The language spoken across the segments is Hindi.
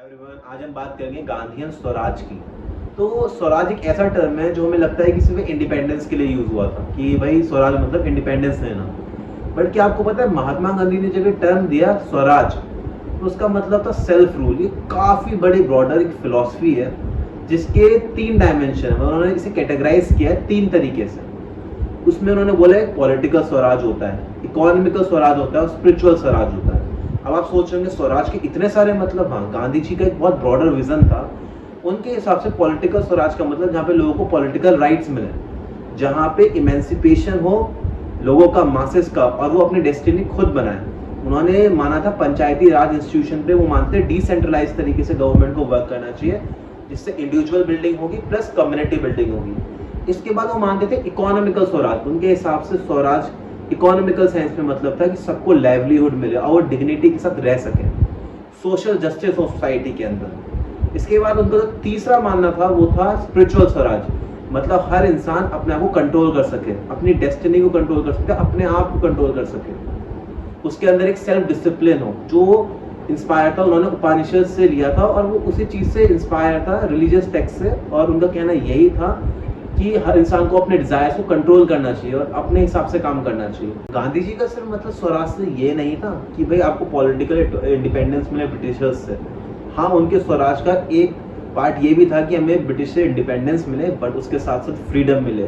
एवरीवन, आज हम बात करेंगे गांधीयन स्वराज की। तो स्वराज एक ऐसा टर्म है जो हमें लगता है कि सिर्फ इंडिपेंडेंस के लिए यूज हुआ था कि भाई स्वराज मतलब इंडिपेंडेंस लेना। बट क्या आपको पता है महात्मा गांधी ने जब ये टर्म दिया स्वराज, तो उसका मतलब था सेल्फ रूल। ये काफी बड़ी ब्रॉडर एक फिलॉसफी है जिसके तीन डायमेंशन है। उन्होंने इसे कैटेगराइज किया है तीन तरीके से। उसमें उन्होंने बोला है पॉलिटिकल स्वराज होता है, इकोनॉमिकल स्वराज होता है और स्पिरिचुअल स्वराज होता है। अब आप सोच रहे होंगे स्वराज के इतने सारे मतलब। हाँ, गांधी जी का एक बहुत ब्रॉडर विजन था। उनके हिसाब से पॉलिटिकल स्वराज का मतलब जहाँ पे लोगों को पॉलिटिकल राइट्स मिले, जहाँ पे इमेंसिपेशन हो लोगों का, मासेस का, और वो अपनी डेस्टिनी खुद बनाए। उन्होंने माना था पंचायती राज इंस्टीट्यूशन पे वो मानते डिसेंट्रलाइज तरीके से गवर्नमेंट को वर्क करना चाहिए, जिससे इंडिविजुअल बिल्डिंग होगी प्लस कम्युनिटी बिल्डिंग होगी। इसके बाद वो मानते थे इकोनॉमिकल स्वराज। उनके हिसाब से स्वराज इकोनॉमिकल सेंस में मतलब था कि सबको लाइवलीहुड मिले और वो डिग्निटी के साथ रह सके, सोशल जस्टिस हो सोसाइटी के अंदर। इसके बाद उनका जो तीसरा मानना था वो था स्पिरिचुअल स्वराज। मतलब हर इंसान अपने आप को कंट्रोल कर सके, अपनी डेस्टिनी को कंट्रोल कर सके, अपने आप को कंट्रोल कर सके। उसके अंदर एक सेल्फ डिसिप्लिन हो, जो इंस्पायर था उन्होंने उपनिषद से लिया था और वो उसी चीज से इंस्पायर था, रिलीजियस टेक्स्ट से। और उनका कहना यही था कि हर इंसान को अपने डिजायर्स को कंट्रोल करना चाहिए और अपने हिसाब से काम करना चाहिए। गांधी जी का सिर्फ मतलब स्वराज से ये नहीं था कि भाई आपको पॉलिटिकल इंडिपेंडेंस मिले ब्रिटिशर्स से। हाँ, उनके स्वराज का एक पार्ट ये भी था कि हमें ब्रिटिश से इंडिपेंडेंस मिले, बट उसके साथ साथ फ्रीडम मिले।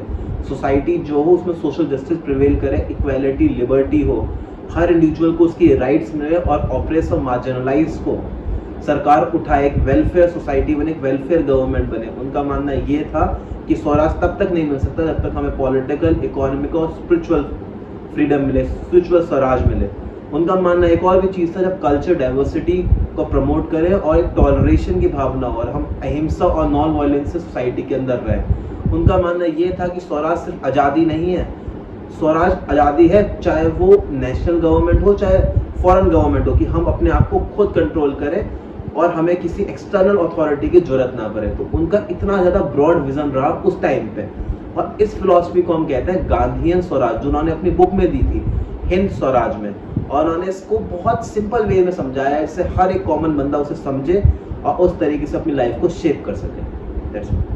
सोसाइटी जो हो उसमें सोशल जस्टिस प्रिवेल करे, इक्वालिटी, लिबर्टी हो, हर इंडिविजुअल को उसकी राइट्स मिले और ऑप्रेस और मार्जिनलाइज को सरकार उठाए, एक वेलफेयर सोसाइटी बने, एक वेलफेयर गवर्नमेंट बने। उनका मानना ये था कि स्वराज तब तक नहीं मिल सकता जब तक हमें पॉलिटिकल, इकोनॉमिक और स्पिरिचुअल फ्रीडम मिले, स्पिरिचुअल स्वराज मिले। उनका मानना एक और भी चीज़ था, जब कल्चर डाइवर्सिटी को प्रमोट करें और एक टॉलरेशन की भावना और हम अहिंसा और नॉन वायलेंस से सोसाइटी के अंदर रहे। उनका मानना ये था कि स्वराज सिर्फ आज़ादी नहीं है, स्वराज आज़ादी है चाहे वो नेशनल गवर्नमेंट हो चाहे फॉरेन गवर्नमेंट हो, कि हम अपने आप को खुद कंट्रोल करें और हमें किसी एक्सटर्नल अथॉरिटी की जरूरत ना पड़े। तो उनका इतना ज़्यादा ब्रॉड विजन रहा उस टाइम पे, और इस फिलॉसफी को हम कहते हैं गांधीयन स्वराज, जो उन्होंने अपनी बुक में दी थी हिंद स्वराज में। और उन्होंने इसको बहुत सिंपल वे में समझाया है, इससे हर एक कॉमन बंदा उसे समझे और उस तरीके से अपनी लाइफ को शेप कर सके। That's it.